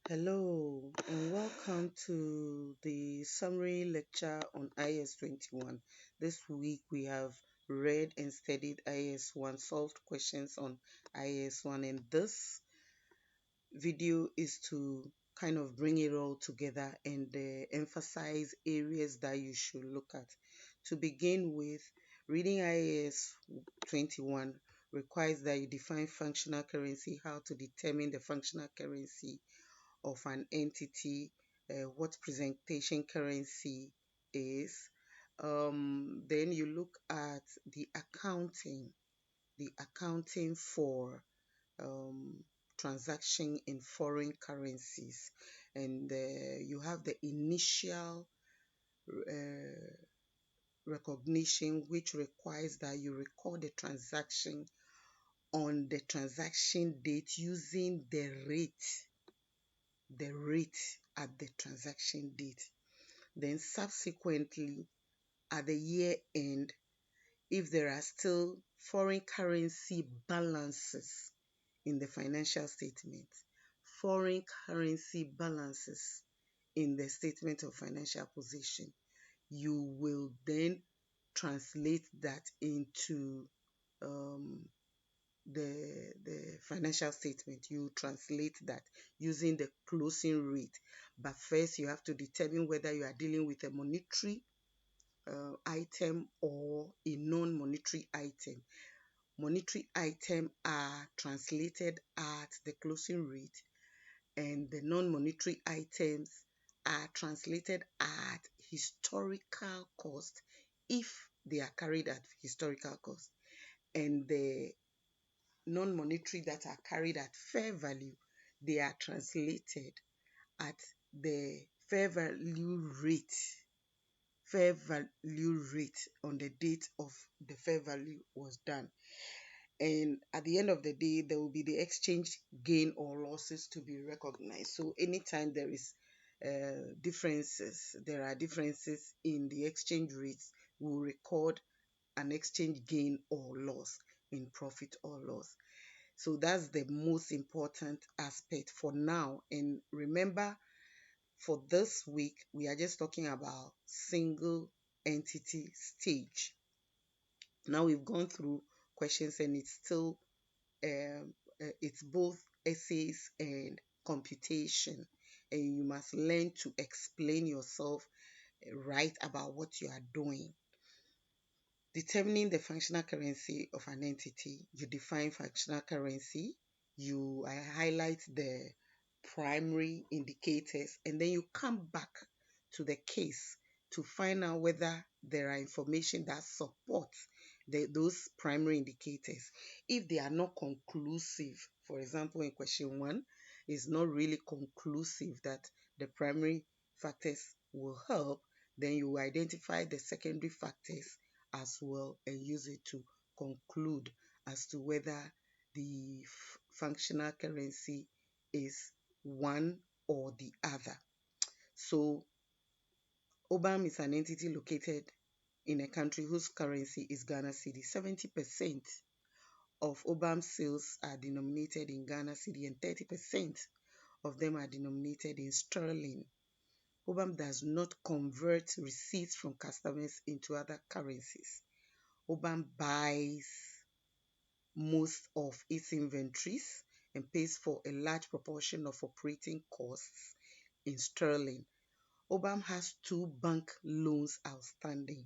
Hello and welcome to the summary lecture on IAS 21. This week we have read and studied IAS 1, solved questions on IAS 1, and this video is to kind of bring it all together and emphasize areas that you should look at. To begin with, reading IAS 21 requires that you define functional currency, how to determine the functional currency of an entity, what presentation currency is. Then you look at the accounting for um, transaction in foreign currencies, and you have the initial uh, recognition, which requires that you record the transaction on the transaction date using the rate at the transaction date. Then subsequently, at the year end, if there are still foreign currency balances in the financial statement, foreign currency balances in the statement of financial position, you will then translate that into um, the financial statement. You translate that using the closing rate, but first you have to determine whether you are dealing with a monetary item or a non-monetary item. Monetary item are translated at the closing rate, and the non-monetary items are translated at historical cost if they are carried at historical cost, and the non-monetary that are carried at fair value, they are translated at the fair value rate on the date of the fair value was done. And at the end of the day, there will be the exchange gain or losses to be recognized. So anytime there is there are differences in the exchange rates, we will record an exchange gain or loss in profit or loss. So that's the most important aspect for now. And remember, for this week, we are just talking about single entity stage. Now we've gone through questions, and it's still it's both essays and computation, and you must learn to explain yourself right about what you are doing. Determining the functional currency of an entity, you define functional currency, I highlight the primary indicators, and then you come back to the case to find out whether there are information that supports those primary indicators. If they are not conclusive, for example, in question 1, it's not really conclusive that the primary factors will help, then you identify the secondary factors as well and use it to conclude as to whether the functional currency is one or the other. So OBAM is an entity located in a country whose currency is Ghana cedi. 70% of OBAM sales are denominated in Ghana cedi, and 30% of them are denominated in sterling. OBAM does not convert receipts from customers into other currencies. OBAM buys most of its inventories and pays for a large proportion of operating costs in sterling. OBAM has 2 bank loans outstanding.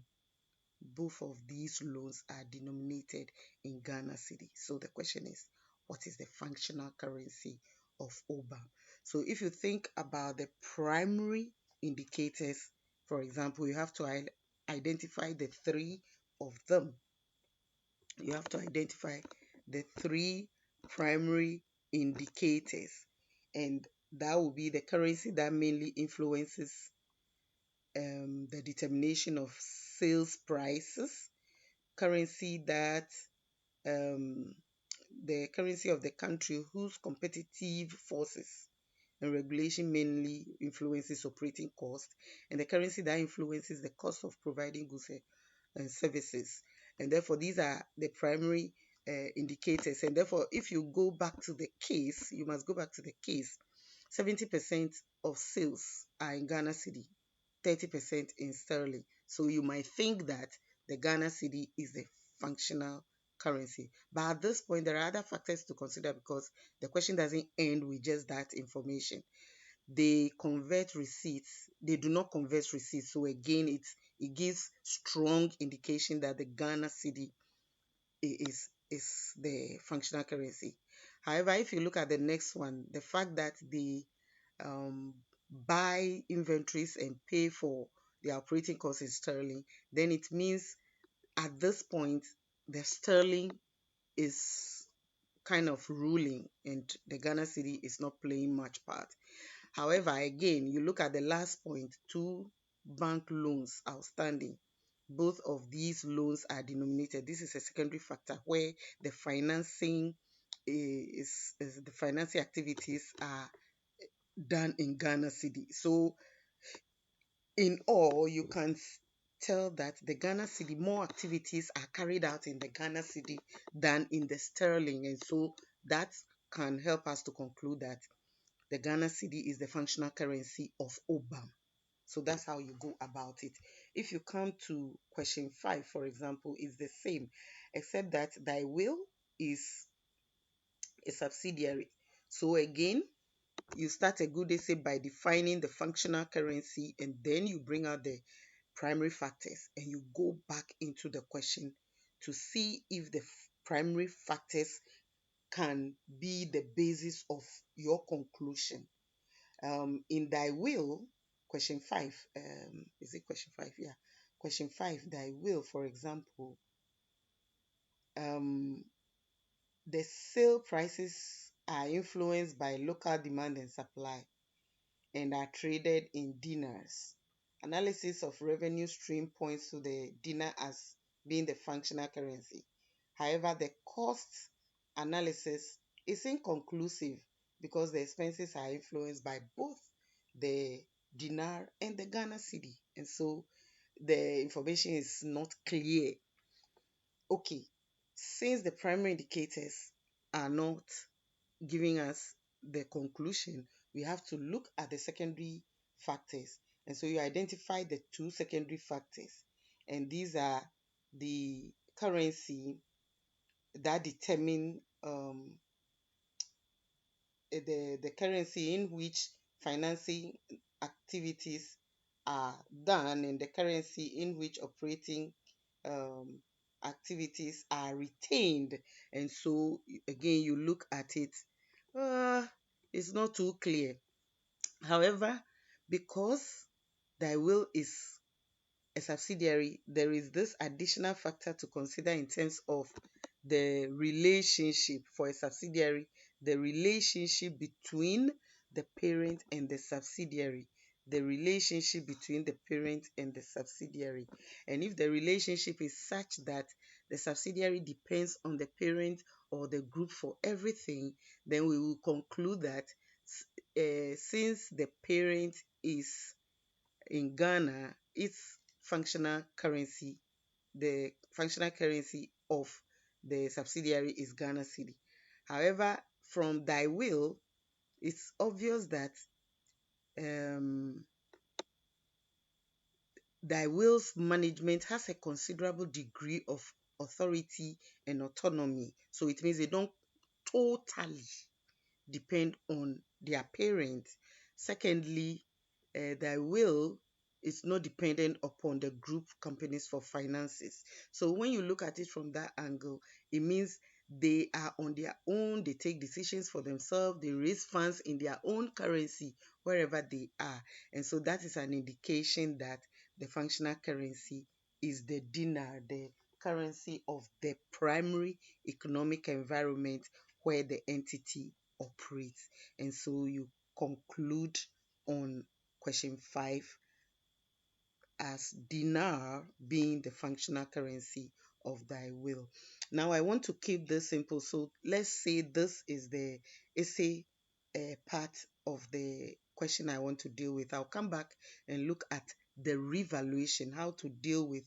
Both of these loans are denominated in Ghana cedi. So the question is, what is the functional currency of OBAM? So if you think about the primary indicators, for example, you have to identify the 3 of them. You have to identify the 3 primary indicators, and that will be the currency that mainly influences the determination of sales prices, currency that the currency of the country whose competitive forces and regulation mainly influences operating cost, and the currency that influences the cost of providing goods and services. And therefore, these are the primary indicators. And therefore, if you go back to the case, you must go back to the case 70% of sales are in Ghana cedi, 30% in sterling. So you might think that the Ghana cedi is the functional currency. But at this point, there are other factors to consider because the question doesn't end with just that information. They convert receipts. They do not convert receipts. So again, it gives strong indication that the Ghana cedi is the functional currency. However, if you look at the next one, the fact that they um, buy inventories and pay for the operating costs in sterling, then it means at this point the sterling is kind of ruling and the Ghana cedi is not playing much part. However, again, you look at the last point, two bank loans outstanding. Both of these loans are denominated. This is a secondary factor where the financing is the financing activities are done in Ghana cedi. So in all, you can tell that the Ghana cedi, more activities are carried out in the Ghana cedi than in the sterling. And so that can help us to conclude that the Ghana cedi is the functional currency of OBAM. So that's how you go about it. If you come to question 5, for example, it's the same, except that thy will is a subsidiary. So again, you start a good essay by defining the functional currency and then you bring out the primary factors and you go back into the question to see if the primary factors can be the basis of your conclusion. In thy will, question 5, is it question 5? Yeah. Question 5, thy will, for example, um, the sale prices are influenced by local demand and supply and are traded in dinars. Analysis of revenue stream points to the dinar as being the functional currency. However, the cost analysis is inconclusive because the expenses are influenced by both the dinar and the Ghana cedi. And so the information is not clear. Okay, since the primary indicators are not giving us the conclusion, we have to look at the secondary factors. And so you identify the two secondary factors, and these are the currency that determine the currency in which financing activities are done and the currency in which operating um, activities are retained. And so again, you look at it, uh, it's not too clear. However, because thy will is a subsidiary, there is this additional factor to consider in terms of the relationship for a subsidiary, the relationship between the parent and the subsidiary. The relationship between the parent and the subsidiary. And if the relationship is such that the subsidiary depends on the parent or the group for everything, then we will conclude that since the parent is in Ghana, its functional currency, the functional currency of the subsidiary is Ghana cedi. However, from thy will, it's obvious that um, thy will's management has a considerable degree of authority and autonomy. So it means they don't totally depend on their parents. Secondly, thy will is not dependent upon the group companies for finances. So when you look at it from that angle, it means they are on their own, they take decisions for themselves, they raise funds in their own currency wherever they are. And so that is an indication that the functional currency is the dinar, the currency of the primary economic environment where the entity operates. And so you conclude on question 5 as dinar being the functional currency of thy will. Now I want to keep this simple. So let's say this is the essay part of the question I want to deal with. I'll come back and look at the revaluation, how to deal with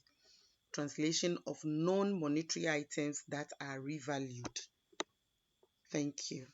translation of non-monetary items that are revalued. Thank you.